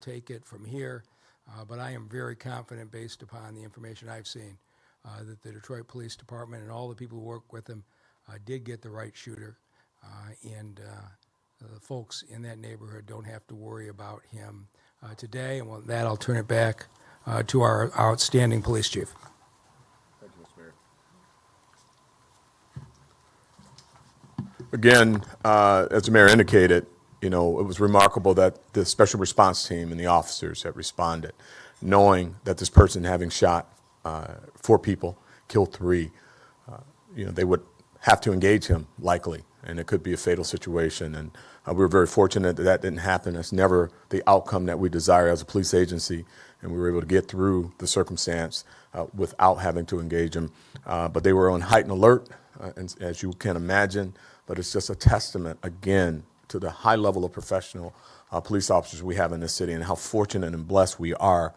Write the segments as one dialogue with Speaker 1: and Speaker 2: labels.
Speaker 1: take it from here. But I am very confident, based upon the information I've seen, that the Detroit Police Department and all the people who work with them did get the right shooter, and the folks in that neighborhood don't have to worry about him today. And with that, I'll turn it back to our outstanding police chief.
Speaker 2: Thank you, Mr. Mayor. Again, as the mayor indicated, you know, it was remarkable that the special response team and the officers that responded, knowing that this person having shot 4 people, killed 3, you know, they would have to engage him likely, and it could be a fatal situation. And we were very fortunate that that didn't happen. It's never the outcome that we desire as a police agency, and we were able to get through the circumstance without having to engage him. But they were on heightened alert, and, as you can imagine. But it's just a testament, again, to the high level of professional police officers we have in this city, and how fortunate and blessed we are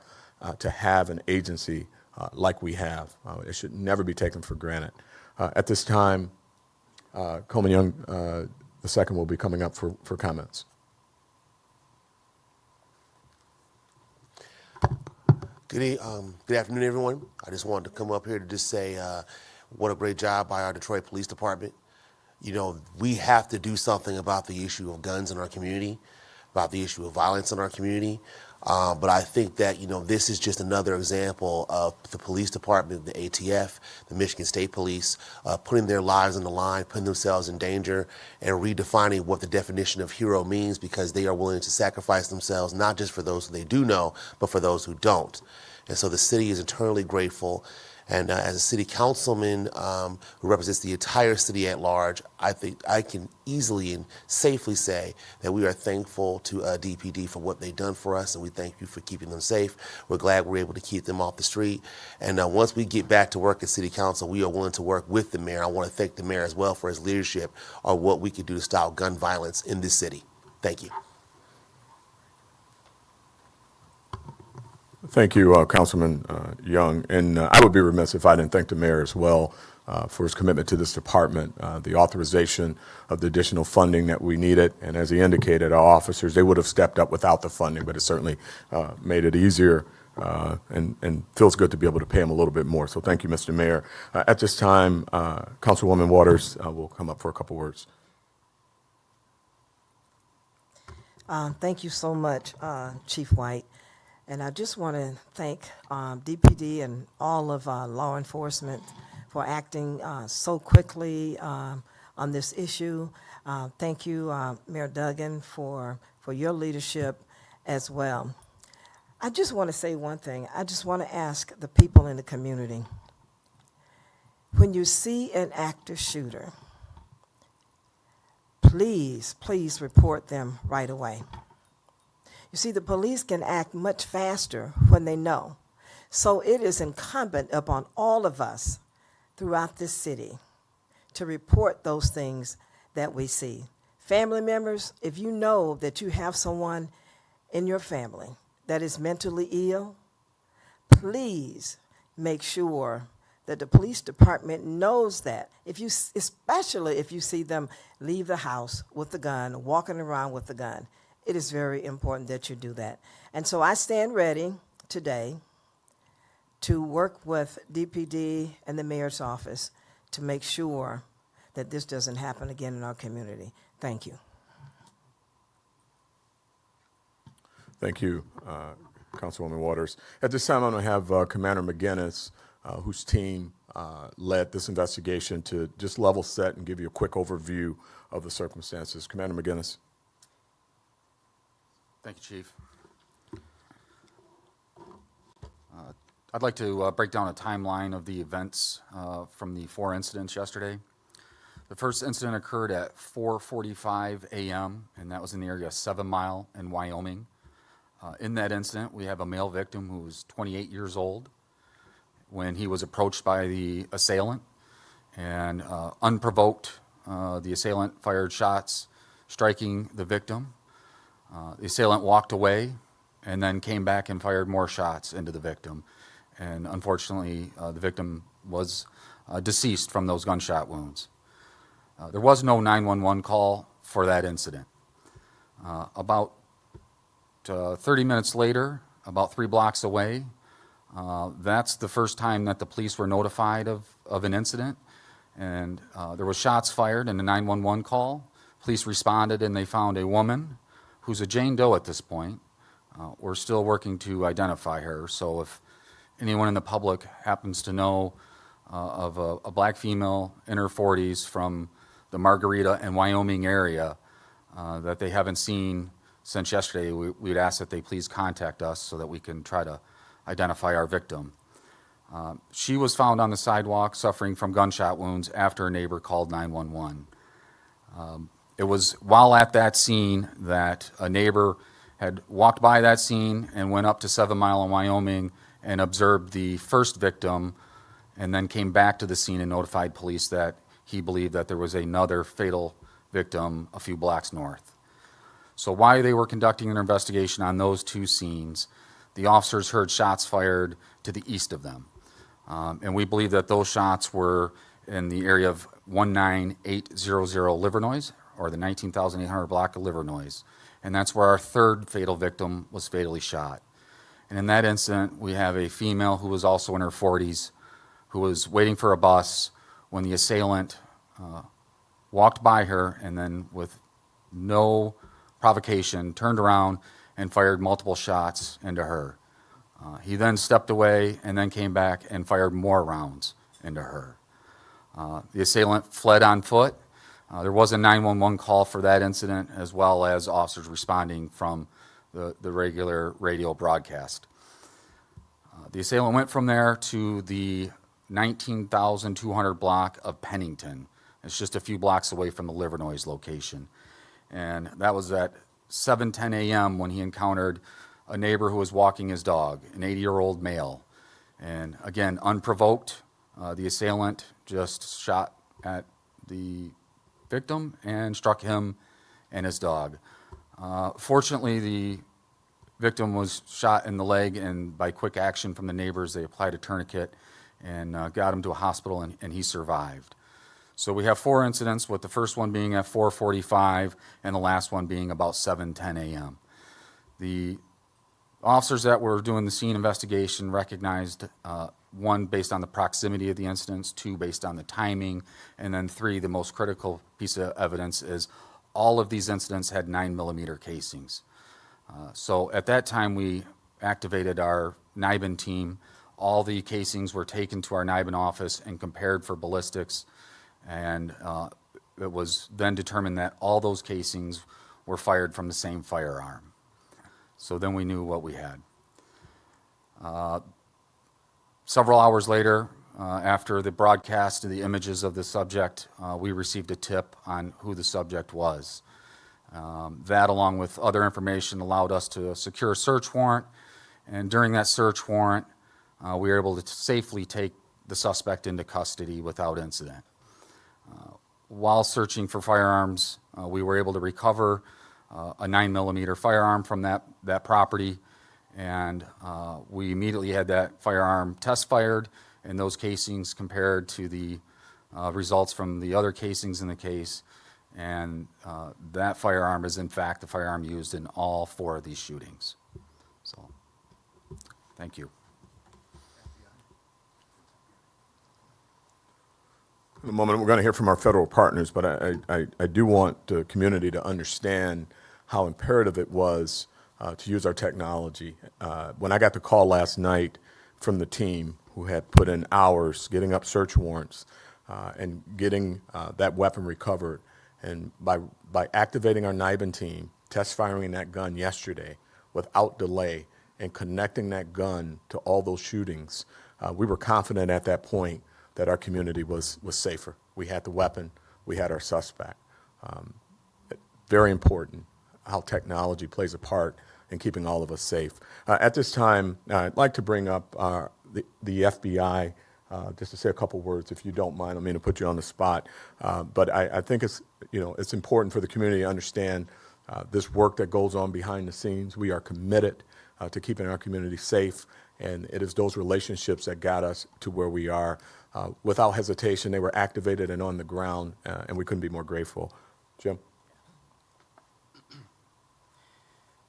Speaker 2: to have an agency like we have. It should never be taken for granted. At this time, Coleman Young II will be coming up for comments.
Speaker 3: Good afternoon, everyone. I just wanted to come up here to just say what a great job by our Detroit Police Department. You know, we have to do something about the issue of guns in our community, about the issue of violence in our community. But I think that, you know, this is just another example of the police department, the ATF, the Michigan State Police, putting their lives on the line, putting themselves in danger, and redefining what the definition of hero means, because they are willing to sacrifice themselves, not just for those who they do know, but for those who don't. And so the city is eternally grateful. And as a city councilman who represents the entire city at large, I think I can easily and safely say that we are thankful to DPD for what they've done for us, and we thank you for keeping them safe. We're glad we're able to keep them off the street. And once we get back to work at City Council, we are willing to work with the mayor. I want to thank the mayor as well for his leadership on what we could do to stop gun violence in this city. Thank you.
Speaker 2: Thank you, Councilman Young. And I would be remiss if I didn't thank the mayor as well for his commitment to this department, the authorization of the additional funding that we needed. And as he indicated, our officers, they would have stepped up without the funding, but it certainly made it easier and feels good to be able to pay him a little bit more. So thank you, Mr. Mayor. At this time, Councilwoman Waters will come up for a couple words.
Speaker 4: Thank you so much, Chief White. And I just want to thank DPD and all of law enforcement for acting so quickly on this issue. Thank you, Mayor Duggan, for your leadership as well. I just want to say one thing. I just want to ask the people in the community, when you see an active shooter, please, please report them right away. You see, the police can act much faster when they know. So it is incumbent upon all of us throughout this city to report those things that we see. Family members, if you know that you have someone in your family that is mentally ill, please make sure that the police department knows that. Especially if you see them leave the house with the gun, walking around with the gun. It is very important that you do that. And so I stand ready today to work with DPD and the mayor's office to make sure that this doesn't happen again in our community. Thank you.
Speaker 2: Thank you, Councilwoman Waters. At this time, I'm going to have Commander McGinnis, whose team led this investigation, to just level set and give you a quick overview of the circumstances. Commander McGinnis.
Speaker 5: Thank you, Chief. I'd like to break down a timeline of the events from the 4 incidents yesterday. The first incident occurred at 4:45 a.m., and that was in the area of 7 Mile in Wyoming. In that incident, we have a male victim who was 28 years old when he was approached by the assailant, and unprovoked, the assailant fired shots, striking the victim. The assailant walked away and then came back and fired more shots into the victim. And unfortunately, the victim was deceased from those gunshot wounds. There was no 911 call for that incident. About 30 minutes later, about 3 blocks away, that's the first time that the police were notified of an incident. And there was shots fired in a 911 call. Police responded and they found a woman who's a Jane Doe at this point. We're still working to identify her. So if anyone in the public happens to know of a black female in her 40s from the Margarita and Wyoming area that they haven't seen since yesterday, we'd ask that they please contact us so that we can try to identify our victim. She was found on the sidewalk suffering from gunshot wounds after a neighbor called 911. It was while at that scene that a neighbor had walked by that scene and went up to 7 Mile in Wyoming and observed the first victim, and then came back to the scene and notified police that he believed that there was another fatal victim a few blocks north. So while they were conducting an investigation on those 2 scenes, the officers heard shots fired to the east of them. And we believe that those shots were in the area of 19800 Livernois, or the 19,800 block of Livernois. And that's where our 3rd fatal victim was fatally shot. And in that incident, we have a female who was also in her 40s, who was waiting for a bus when the assailant walked by her and then, with no provocation, turned around and fired multiple shots into her. He then stepped away and then came back and fired more rounds into her. The assailant fled on foot. There was a 911 call for that incident, as well as officers responding from the regular radio broadcast. The assailant went from there to the 19,200 block of Pennington. It's just a few blocks away from the Livernois location. And that was at 7:10 a.m. when he encountered a neighbor who was walking his dog, an 80-year-old male. And again, unprovoked, the assailant just shot at the victim and struck him and his dog. Fortunately, the victim was shot in the leg, and by quick action from the neighbors, they applied a tourniquet and got him to a hospital, and he survived. So we have 4 incidents, with the first one being at 4:45 and the last one being about 7:10 a.m. The officers that were doing the scene investigation recognized 1, based on the proximity of the incidents, 2, based on the timing, and then 3, the most critical piece of evidence is all of these incidents had 9mm casings. So at that time, we activated our NIBIN team. All the casings were taken to our NIBIN office and compared for ballistics, and it was then determined that all those casings were fired from the same firearm. So then we knew what we had. Several hours later, after the broadcast of the images of the subject, we received a tip on who the subject was. That, along with other information, allowed us to secure a search warrant, and during that search warrant, we were able to safely take the suspect into custody without incident. While searching for firearms, we were able to recover a 9mm firearm from that property, and we immediately had that firearm test fired, and those casings compared to the results from the other casings in the case, and that firearm is in fact the firearm used in all 4 of these shootings. So, thank you.
Speaker 2: In a moment, we're going to hear from our federal partners, but I do want the community to understand how imperative it was to use our technology. When I got the call last night from the team who had put in hours getting up search warrants and getting that weapon recovered, and by activating our NIBIN team, test firing that gun yesterday without delay and connecting that gun to all those shootings, we were confident at that point that our community was safer. We had the weapon, we had our suspect. Very important how technology plays a part in keeping all of us safe. At this time, I'd like to bring up the FBI just to say a couple words, if you don't mind. I mean to put you on the spot, but I think it's important for the community to understand this work that goes on behind the scenes. We are committed to keeping our community safe, and it is those relationships that got us to where we are. Without hesitation, they were activated and on the ground, and we couldn't be more grateful. Jim?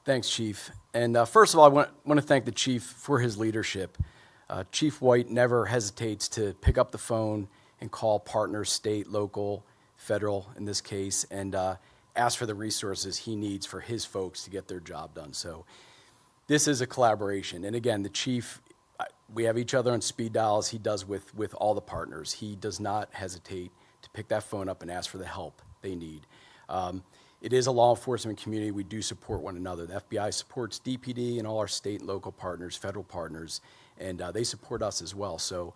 Speaker 6: Thanks, Chief. And first of all, I want to thank the Chief for his leadership. Chief White never hesitates to pick up the phone and call partners, state, local, federal in this case, and ask for the resources he needs for his folks to get their job done. So this is a collaboration. And again, the Chief, we have each other on speed dial as he does with all the partners. He does not hesitate to pick that phone up and ask for the help they need. It is a law enforcement community. We do support one another. The FBI supports DPD and all our state and local partners, federal partners, and they support us as well. So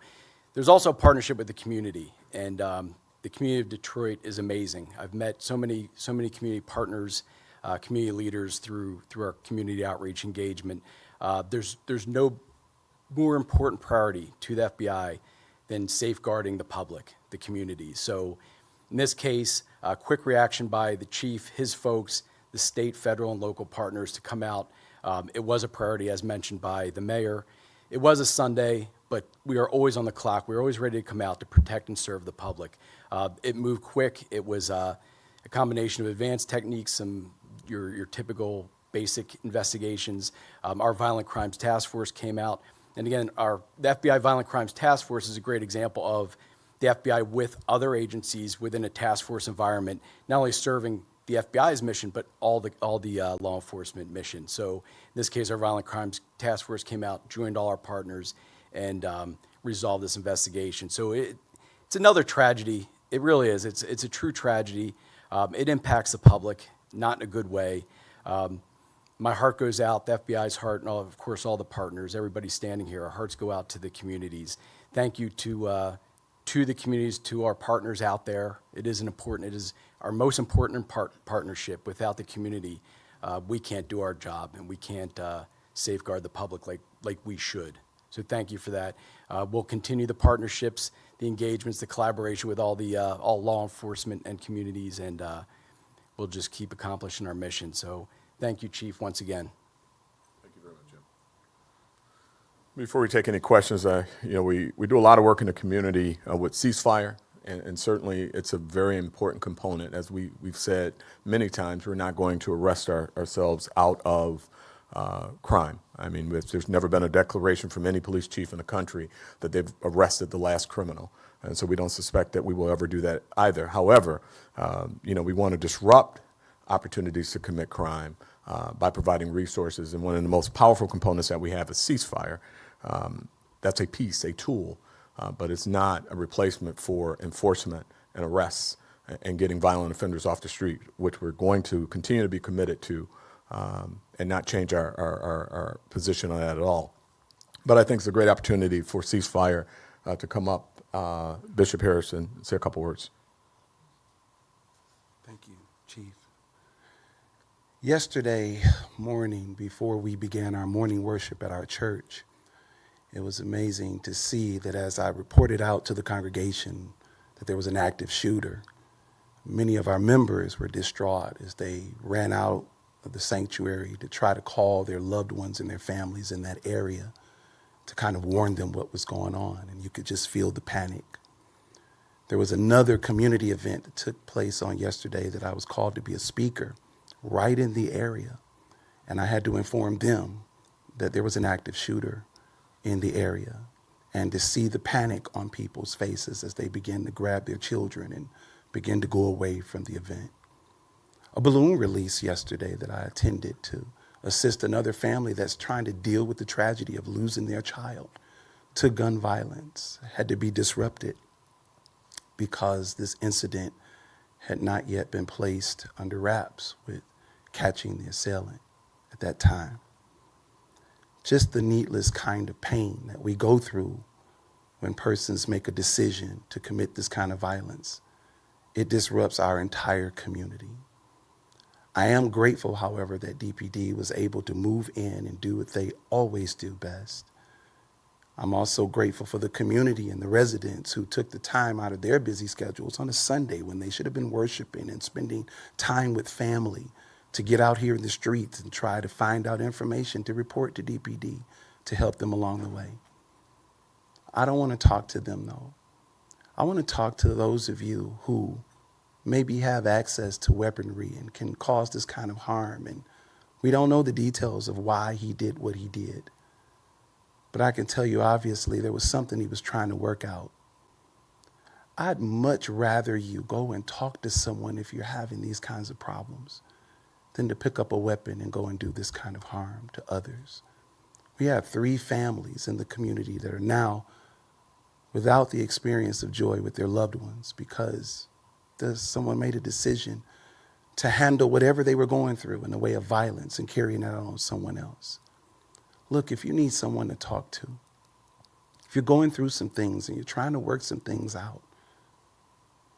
Speaker 6: there's also a partnership with the community, and the community of Detroit is amazing. I've met so many community partners, community leaders through our community outreach engagement. There's no more important priority to the FBI than safeguarding the public, the community. So in this case, quick reaction by the chief, his folks, the state, federal, and local partners to come out. It was a priority, as mentioned by the mayor. It was a Sunday, but we are always on the clock. We're always ready to come out to protect and serve the public. It moved quick. It was a combination of advanced techniques, some your typical basic investigations. Our Violent Crimes Task Force came out. And again, the FBI Violent Crimes Task Force is a great example of the FBI with other agencies within a task force environment, not only serving the FBI's mission, but all the law enforcement mission. So in this case, our Violent Crimes Task Force came out, joined all our partners, and resolved this investigation. So it's another tragedy. It really is. It's a true tragedy. It impacts the public, not in a good way. My heart goes out, the FBI's heart, and of course all the partners, everybody standing here, our hearts go out to the communities. Thank you to the communities, to our partners out there. It is our most important partnership. Without the community, we can't do our job, and we can't safeguard the public like we should. So thank you for that. We'll continue the partnerships, the engagements, the collaboration with all law enforcement and communities, and we'll just keep accomplishing our mission. So thank you, Chief, once again.
Speaker 2: Thank you very much, Jim. Before we take any questions, we do a lot of work in the community with ceasefire, and certainly it's a very important component. As we've said many times, we're not going to arrest ourselves out of crime. I mean, there's never been a declaration from any police chief in the country that they've arrested the last criminal. And so we don't suspect that we will ever do that either. However, we want to disrupt opportunities to commit crime by providing resources. And one of the most powerful components that we have is ceasefire. That's a piece, a tool, but it's not a replacement for enforcement and arrests and getting violent offenders off the street, which we're going to continue to be committed to and not change our position on that at all. But I think it's a great opportunity for ceasefire to come up. Bishop Harrison, say a couple words.
Speaker 7: Thank you, Chief. Yesterday morning, before we began our morning worship at our church, it was amazing to see that as I reported out to the congregation that there was an active shooter, many of our members were distraught as they ran out of the sanctuary to try to call their loved ones and their families in that area to kind of warn them what was going on, and you could just feel the panic. There was another community event that took place on yesterday that I was called to be a speaker right in the area, and I had to inform them that there was an active shooter in the area, and to see the panic on people's faces as they begin to grab their children and begin to go away from the event. A balloon release yesterday that I attended to assist another family that's trying to deal with the tragedy of losing their child to gun violence had to be disrupted because this incident had not yet been placed under wraps with catching the assailant at that time. Just the needless kind of pain that we go through when persons make a decision to commit this kind of violence, it disrupts our entire community. I am grateful, however, that DPD was able to move in and do what they always do best. I'm also grateful for the community and the residents who took the time out of their busy schedules on a Sunday when they should have been worshiping and spending time with family to get out here in the streets and try to find out information to report to DPD to help them along the way. I don't want to talk to them, though. I want to talk to those of you who maybe have access to weaponry and can cause this kind of harm and We don't know the details of why he did what he did. But I can tell you, obviously, there was something he was trying to work out. I'd much rather you go and talk to someone if you're having these kinds of problems than to pick up a weapon and go and do this kind of harm to others. We have 3 families in the community that are now without the experience of joy with their loved ones because someone made a decision to handle whatever they were going through in the way of violence and carrying it out on someone else. Look, if you need someone to talk to, if you're going through some things and you're trying to work some things out,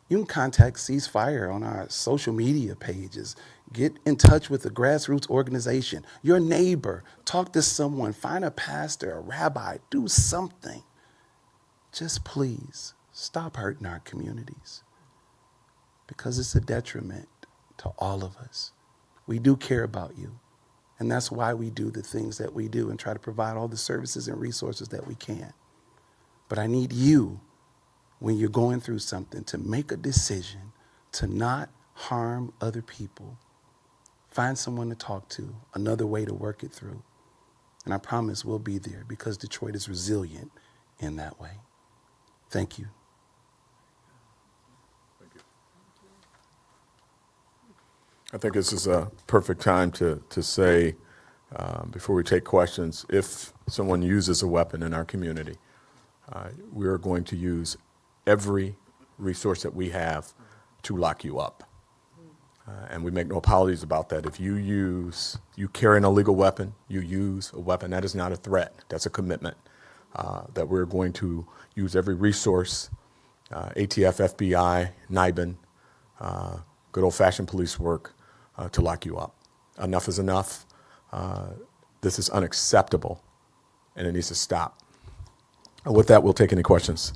Speaker 7: you can contact Ceasefire on our social media pages. Get in touch with a grassroots organization, your neighbor, talk to someone, find a pastor, a rabbi, do something. Just please stop hurting our communities because it's a detriment to all of us. We do care about you, and that's why we do the things that we do and try to provide all the services and resources that we can. But I need you, when you're going through something, to make a decision to not harm other people. Find someone to talk to, another way to work it through. And I promise we'll be there because Detroit is resilient in that way. Thank you.
Speaker 2: I think this is a perfect time to say, before we take questions, if someone uses a weapon in our community, we are going to use every resource that we have to lock you up. And we make no apologies about that. If you carry an illegal weapon, you use a weapon, that is not a threat. That's a commitment that we're going to use every resource, ATF, FBI, NIBIN, good old-fashioned police work to lock you up. Enough is enough. This is unacceptable, and it needs to stop. With that, we'll take any questions.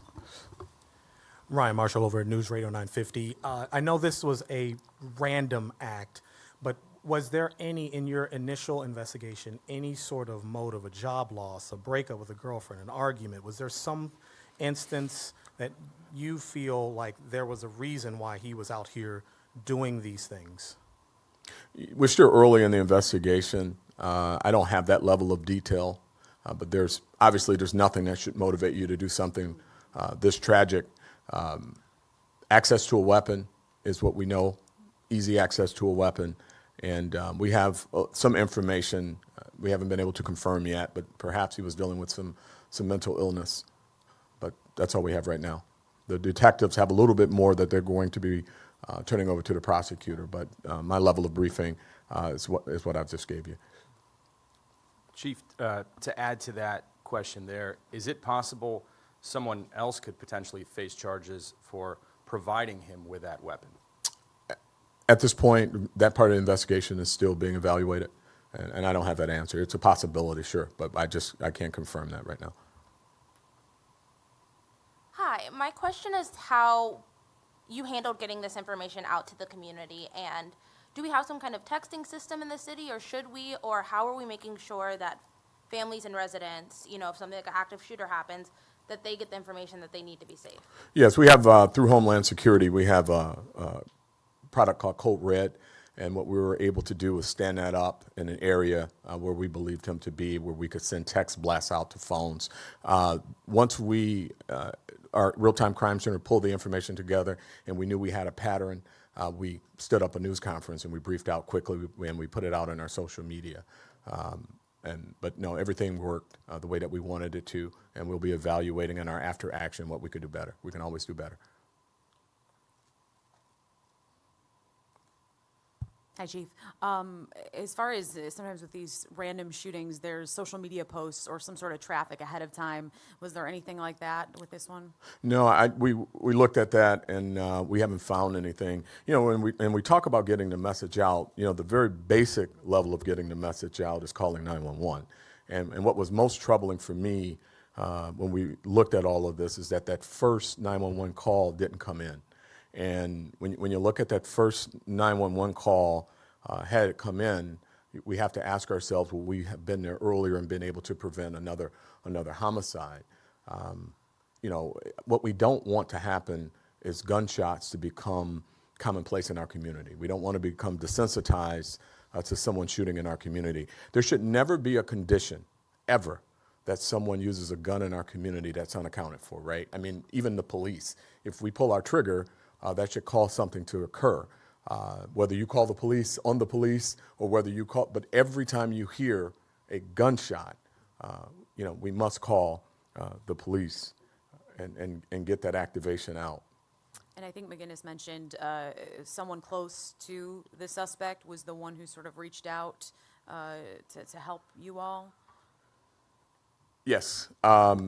Speaker 8: Ryan Marshall over at News Radio 950. I know this was a random act, but was there in your initial investigation, any sort of motive, a job loss, a breakup with a girlfriend, an argument? Was there some instance that you feel like there was a reason why he was out here doing these things?
Speaker 2: We're still early in the investigation. I don't have that level of detail, but there's nothing that should motivate you to do something this tragic. Access to a weapon is what we know, easy access to a weapon. And we have some information we haven't been able to confirm yet, but perhaps he was dealing with some mental illness. But that's all we have right now. The detectives have a little bit more that they're going to be turning over to the prosecutor, but my level of briefing is what I've just gave you.
Speaker 9: Chief, to add to that question there, is it possible someone else could potentially face charges for providing him with that weapon?
Speaker 2: At this point, that part of the investigation is still being evaluated, and I don't have that answer. It's a possibility, sure, but I can't confirm that right now.
Speaker 10: Hi, my question is how you handled getting this information out to the community, and do we have some kind of texting system in the city, or should we, or how are we making sure that families and residents, if something like an active shooter happens, that they get the information that they need to be safe?
Speaker 2: Yes, we have, through Homeland Security, we have a product called Code Red, and what we were able to do was stand that up in an area where we believed him to be, where we could send text blasts out to phones. Once our real-time crime center pulled the information together and we knew we had a pattern, we stood up a news conference and we briefed out quickly and we put it out on our social media. But no, everything worked the way that we wanted it to, and we'll be evaluating in our after action what we could do better. We can always do better.
Speaker 11: Hi, Chief. As far as sometimes with these random shootings, there's social media posts or some sort of traffic ahead of time. Was there anything like that with this one?
Speaker 2: No, we looked at that and we haven't found anything. When we talk about getting the message out, the very basic level of getting the message out is calling 911. And what was most troubling for me when we looked at all of this is that first 911 call didn't come in. And when you look at that first 911 call, had it come in, we have to ask ourselves, will we have been there earlier and been able to prevent another homicide? What we don't want to happen is gunshots to become commonplace in our community. We don't want to become desensitized to someone shooting in our community. There should never be a condition, ever, that someone uses a gun in our community that's unaccounted for, right? I mean, even the police. If we pull our trigger, that should cause something to occur. Whether you call the police on the police or whether you call, but every time you hear a gunshot, we must call the police and get that activation out.
Speaker 11: And I think McGinnis mentioned someone close to the suspect was the one who sort of reached out to help you all.
Speaker 2: Yes,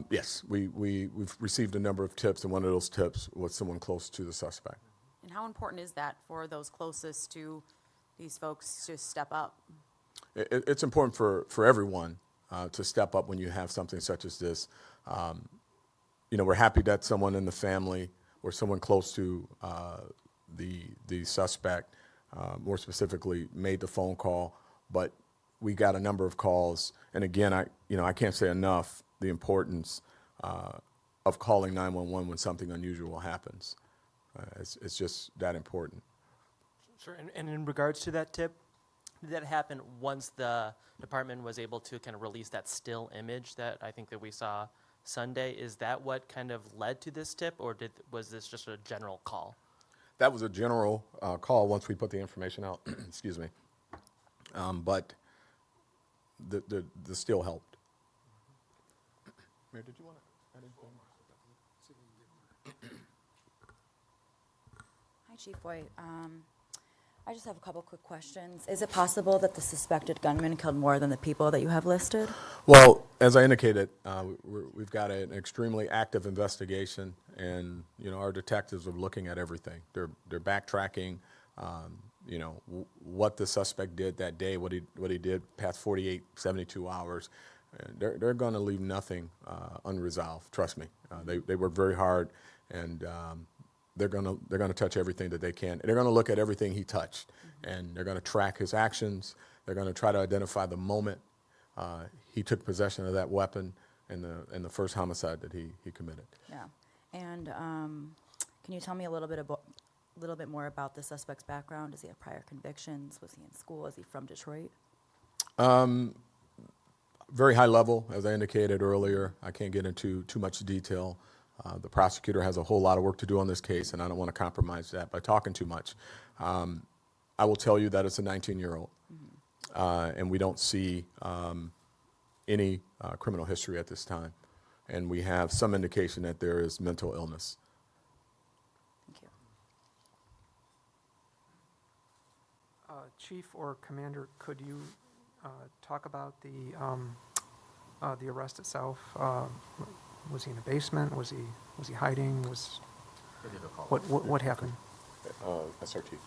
Speaker 2: yes. We've received a number of tips, and one of those tips was someone close to the suspect.
Speaker 11: And how important is that for those closest to these folks to step up?
Speaker 2: It's important for everyone to step up when you have something such as this. We're happy that someone in the family or someone close to the suspect, more specifically, made the phone call, but we got a number of calls, and again, I can't say enough the importance of calling 911 when something unusual happens. It's just that important.
Speaker 12: Sure, and in regards to that tip, did that happen once the department was able to kind of release that still image that I think that we saw Sunday? Is that what kind of led to this tip, or was this just a general call?
Speaker 2: That was a general call once we put the information out. Excuse me. But the still helped. Mayor, did you want to add anything?
Speaker 13: Hi, Chief White. I just have a couple quick questions. Is it possible that the suspected gunman killed more than the people that you have listed?
Speaker 2: Well, as I indicated, we've got an extremely active investigation, and our detectives are looking at everything. They're backtracking. What the suspect did that day, what he did past 48, 72 hours. They're going to leave nothing unresolved. Trust me. They work very hard, and they're going to touch everything that they can. They're going to look at everything he touched, and they're going to track his actions. They're going to try to identify the moment he took possession of that weapon in the first homicide that he committed.
Speaker 13: Yeah. And can you tell me a little bit more about the suspect's background? Does he have prior convictions? Was he in school? Is he from Detroit?
Speaker 2: Very high level, as I indicated earlier. I can't get into too much detail. The prosecutor has a whole lot of work to do on this case, and I don't want to compromise that by talking too much. I will tell you that it's a 19-year-old, and we don't see any criminal history at this time. And we have some indication that there is mental illness.
Speaker 13: Thank you.
Speaker 14: Chief or Commander, could you talk about the arrest itself? Was he in a basement? Was he hiding? What happened?
Speaker 2: SRT.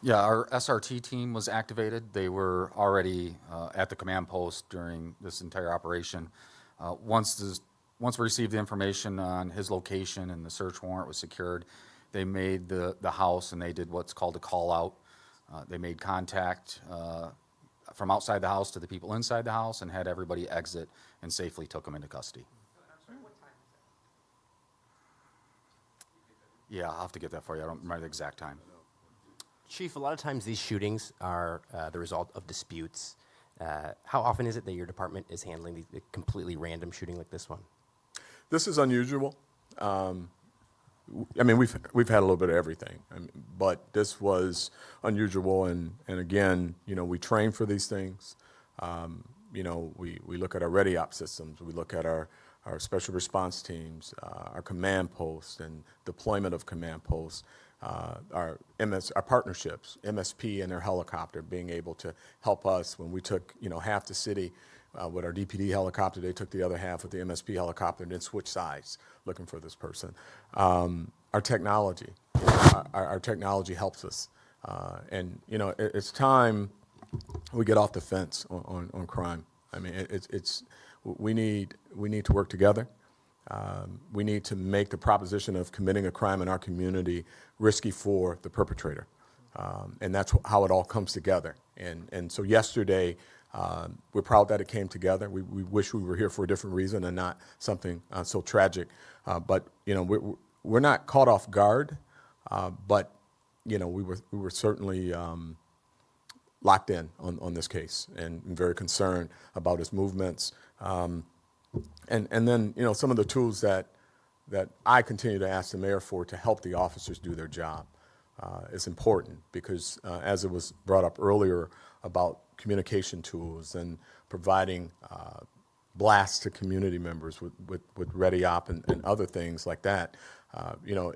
Speaker 5: Yeah, our SRT team was activated. They were already at the command post during this entire operation. Once we received the information on his location and the search warrant was secured, they made the house, and they did what's called a call out. They made contact from outside the house to the people inside the house and had everybody exit and safely took them into custody.
Speaker 14: I'm sorry, what time is
Speaker 5: Yeah, I'll have to get that for you. I don't remember the exact time.
Speaker 15: Chief, a lot of times these shootings are the result of disputes. How often is it that your department is handling the completely random shooting like this one?
Speaker 2: This is unusual. I mean, we've had a little bit of everything, but this was unusual. And again, we train for these things. We look at our ready op systems. We look at our special response teams, our command posts and deployment of command posts, our partnerships, MSP and their helicopter being able to help us when we took, half the city with our DPD helicopter. They took the other half with the MSP helicopter and then switched sides looking for this person. Our technology, our technology helps us. And it's time we get off the fence on crime. I mean, we need to work together. We need to make the proposition of committing a crime in our community risky for the perpetrator. And that's how it all comes together. And so yesterday, we're proud that it came together. We wish we were here for a different reason and not something so tragic. But we're not caught off guard. But we were certainly locked in on this case and very concerned about his movements. And then, some of the tools that I continue to ask the mayor for to help the officers do their job is important because, as it was brought up earlier about communication tools and providing blasts to community members with Ready Op and other things like that,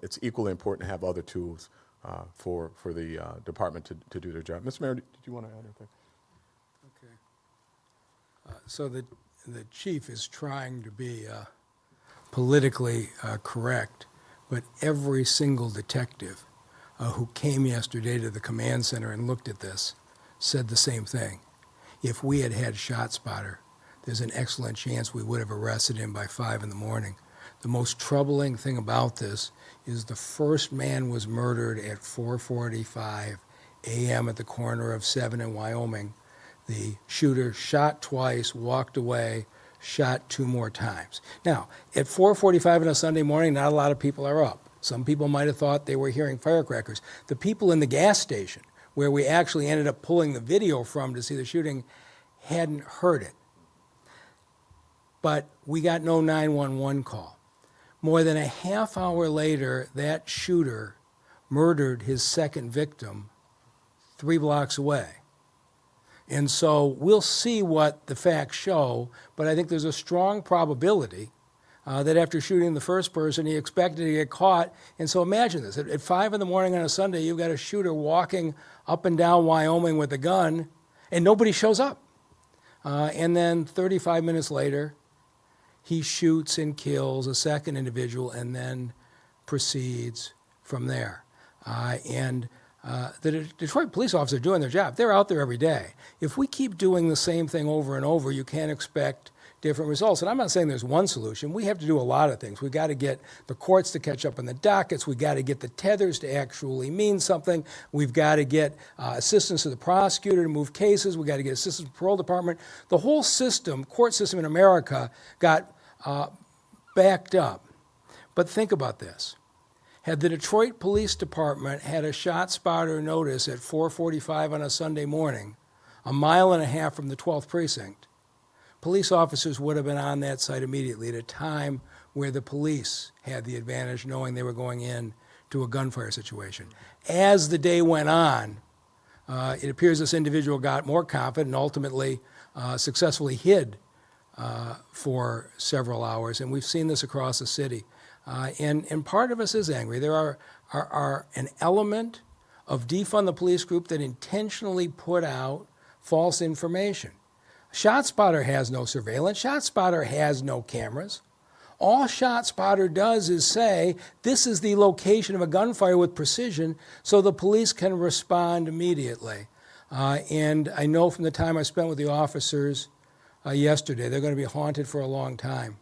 Speaker 2: it's equally important to have other tools for the department to do their job. Mr. Mayor, did you want to add anything?
Speaker 1: Okay. So the chief is trying to be politically correct, but every single detective who came yesterday to the command center and looked at this said the same thing. If we had had ShotSpotter, there's an excellent chance we would have arrested him by 5 in the morning. The most troubling thing about this is the first man was murdered at 4:45 a.m. at the corner of 7 and Wyoming. The shooter shot twice, walked away, shot 2 more times. Now, at 4:45 on a Sunday morning, not a lot of people are up. Some people might have thought they were hearing firecrackers. The people in the gas station, where we actually ended up pulling the video from to see the shooting, hadn't heard it. But we got no 911 call. More than a half hour later, that shooter murdered his second victim 3 blocks away. And so we'll see what the facts show, but I think there's a strong probability that after shooting the first person, he expected to get caught. And so imagine this. At 5 in the morning on a Sunday, you've got a shooter walking up and down Wyoming with a gun, and nobody shows up. And then 35 minutes later, he shoots and kills a second individual and then proceeds from there. The Detroit police officers are doing their job. They're out there every day. If we keep doing the same thing over and over, you can't expect different results. And I'm not saying there's one solution. We have to do a lot of things. We've got to get the courts to catch up on the dockets. We've got to get the tethers to actually mean something. We've got to get assistance to the prosecutor to move cases. We've got to get assistance to the parole department. The whole system, court system in America, got backed up. But think about this. Had the Detroit Police Department had a ShotSpotter notice at 4:45 on a Sunday morning, 1.5 miles from the 12th precinct, police officers would have been on that site immediately at a time where the police had the advantage knowing they were going in to a gunfire situation. As the day went on, it appears this individual got more confident and ultimately successfully hid for several hours, and we've seen this across the city. And part of us is angry. There are an element of defund the police group that intentionally put out false information. ShotSpotter has no surveillance. ShotSpotter has no cameras. All ShotSpotter does is say, this is the location of a gunfire with precision, so the police can respond immediately. And I know from the time I spent with the officers yesterday, they're going to be haunted for a long time.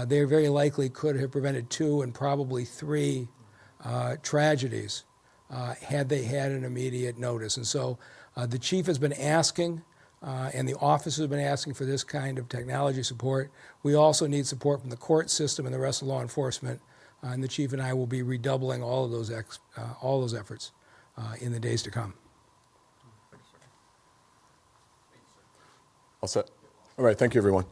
Speaker 1: They very likely could have prevented 2 and probably 3 tragedies had they had an immediate notice. And so the chief has been asking, and the officers have been asking for this kind of technology support. We also need support from the court system and the rest of law enforcement. And the chief and I will be redoubling all of those efforts in the days to come.
Speaker 2: All set. All right, thank you, everyone.